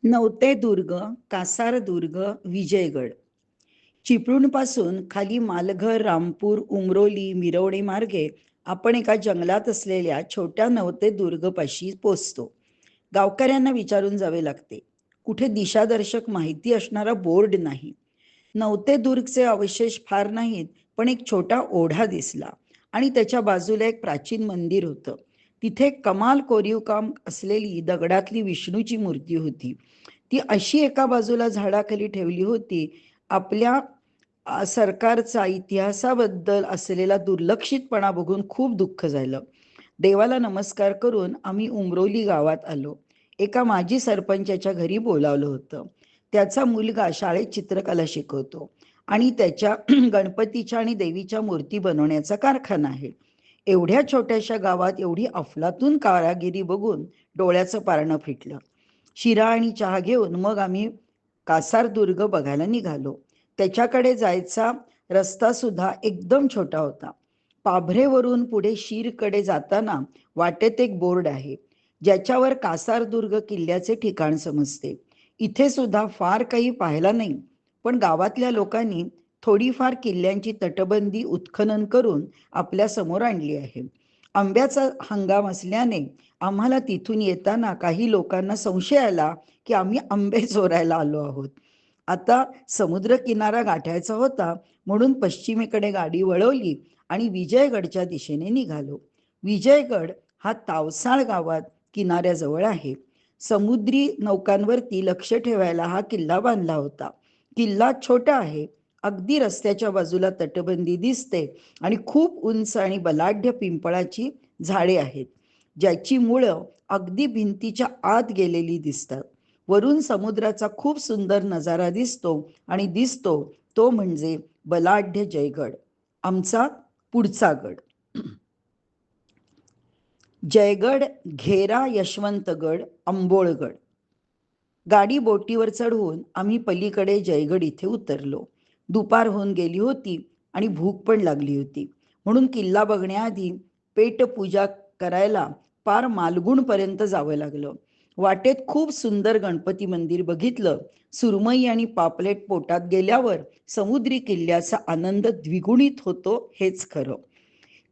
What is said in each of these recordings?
नवते दुर्ग, कासार दुर्ग, विजयगड. चिपळूणपासून खाली मालघर, रामपूर, उमरोली, मिरवणे मार्गे आपण एका जंगलात असलेल्या छोट्या नवते दुर्गपाशी पोचतो. गावकऱ्यांना विचारून जावे लागते. कुठे दिशादर्शक माहिती असणारा बोर्ड नाही. नवते दुर्गचे अवशेष फार नाहीत, पण एक छोटा ओढा दिसला आणि त्याच्या बाजूला एक प्राचीन मंदिर होतं. तिथे कमाल कोरीव काम असलेली दगडातली विष्णूची मूर्ती होती. ती अशी एका बाजूला झाडाखाली ठेवली होती. आपल्या सरकारचा इतिहासाबद्दल असलेला दुर्लक्षितपणा बघून खूप दुःख झालं. देवाला नमस्कार करून आम्ही उमरोली गावात आलो. एका माजी सरपंचाच्या घरी बोलावलं होतं. त्याचा मुलगा शाळेत चित्रकला शिकवतो आणि त्याच्या गणपतीच्या आणि देवीच्या मूर्ती बनवण्याचा कारखाना आहे. एवढ्या छोट्याशा गावात एवढी अफलातून कारागिरी बघून डोळ्याचं पारणं फिटलं. शिरा आणि चहा घेऊन मग आम्ही कासारदुर्ग बघायला निघालो. त्याच्याकडे जायचा रस्ता सुद्धा एकदम छोटा होता. पाभरेवरून पुढे शीरकडे जाताना वाटेत एक बोर्ड आहे, ज्याच्यावर कासारदुर्ग किल्ल्याचे ठिकाण समजते. इथे सुद्धा फार काही पाहायला नाही, पण गावातल्या लोकांनी थोडीफार किल्ल्यांची तटबंदी उत्खनन करून आपल्या समोर आणली आहे. आंब्याचा हंगाम असल्याने आम्हाला तिथून येताना काही लोकांना संशय आला की आम्ही आंबे चोरायला आलो आहोत. आता समुद्र किनारा गाठायचा होता, म्हणून पश्चिमेकडे गाडी वळवली आणि विजयगडच्या दिशेने निघालो. विजयगड हा तावसाळ गावात किनाऱ्याजवळ आहे. समुद्री नौकांवरती लक्ष ठेवायला हा किल्ला बांधला होता. किल्ला छोटा आहे. अगदी रस्त्याच्या बाजूला तटबंदी दिसते आणि खूप उंच आणि बलाढ्य पिंपळाची झाडे आहेत, ज्याची मुळं अगदी भिंतीच्या आत गेलेली दिसतात. वरून समुद्राचा खूप सुंदर नजारा दिसतो आणि दिसतो तो म्हणजे बलाढ्य जयगड, आमचा पुढचा गड. जयगड, घेरा, यशवंतगड, अंबोळगड. गाडी बोटीवर चढवून आम्ही पलीकडे जयगड इथे उतरलो. दुपार होऊन गेली होती आणि भूक पण लागली होती, म्हणून किल्ला बघण्याआधी पेटपूजा करायला पार मालगुणपर्यंत जावं लागलं. वाटेत खूप सुंदर गणपती मंदिर बघितलं. सुरमई आणि पापलेट पोटात गेल्यावर समुद्री किल्ल्याचा आनंद द्विगुणित होतो, हेच खरं.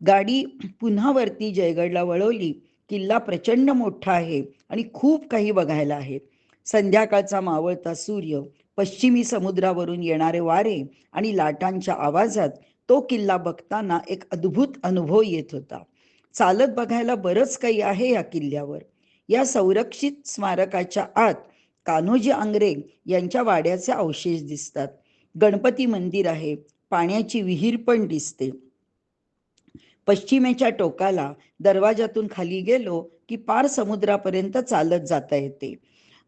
गाडी पुन्हा वरती जयगडला वळवली. किल्ला प्रचंड मोठा आहे आणि खूप काही बघायला आहे. संध्याकाळचा मावळता सूर्य, पश्चिमी समुद्रावरून येणारे वारे आणि लाटांच्या आवाजात तो किल्ला बघताना एक अद्भुत अनुभव येत होता. चालत बघायला बरंच काही आहे या किल्ल्यावर. या संरक्षित स्मारकाच्या आत कान्होजी आंग्रे यांच्या वाड्याचे अवशेष दिसतात. गणपती मंदिर आहे. पाण्याची विहीर पण दिसते. पश्चिमेच्या टोकाला दरवाजातून खाली गेलो की पार समुद्रापर्यंत चालत जाता येते.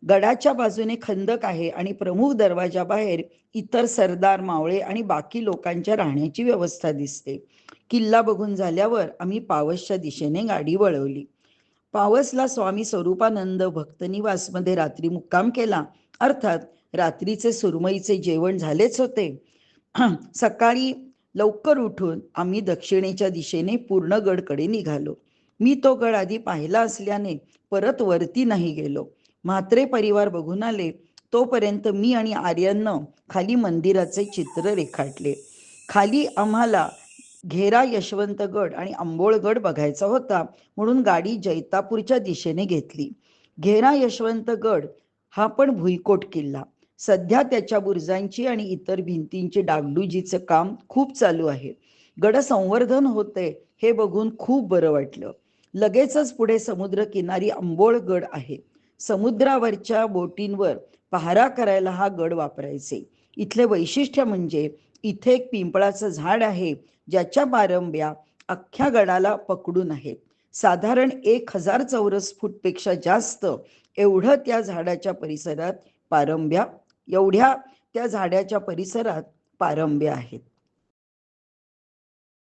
गडाच्या बाजूने खंदक आहे आणि प्रमुख दरवाजाबाहेर इतर सरदार, मावळे आणि बाकी लोकांच्या राहण्याची व्यवस्था दिसते. किल्ला बघून झाल्यावर आम्ही पावसच्या दिशेने गाडी वळवली. पावसला स्वामी स्वरूपानंद भक्तनिवासमध्ये रात्री मुक्काम केला. अर्थात रात्रीचे सुरमईचे जेवण झालेच होते. सकाळी लवकर उठून आम्ही दक्षिणेच्या दिशेने पूर्णगडकडे निघालो. मी तो गड आधी पाहिला असल्याने परत वरती नाही गेलो. म्हात्रे परिवार बघून आले तोपर्यंत मी आणि आर्यननं खाली मंदिराचे चित्र रेखाटले. खाली आम्हाला घेरा, यशवंतगड आणि अंबोळगड बघायचा होता, म्हणून गाडी जैतापूरच्या दिशेने घेतली. घेरा यशवंतगड हा पण भुईकोट किल्ला. सध्या त्याच्या बुरुजांची आणि इतर भिंतींचे डागडुजीचे काम खूप चालू आहे. गड संवर्धन होते हे बघून खूप बरं वाटलं. लगेचच पुढे समुद्र किनारी अंबोळगड आहे. समुद्रावरच्या बोटींवर पहारा करायला हा गड वापरायचे. इथले वैशिष्ट्य म्हणजे इथे एक पिंपळाचं झाड आहे, ज्याच्या पारंब्या अख्ख्या गडाला पकडून आहेत. साधारण 1000 चौरस फूटपेक्षा जास्त एवढं त्या झाडाच्या परिसरात पारंब्या एवढ्या त्या झाडाच्या परिसरात पारंब्या आहेत.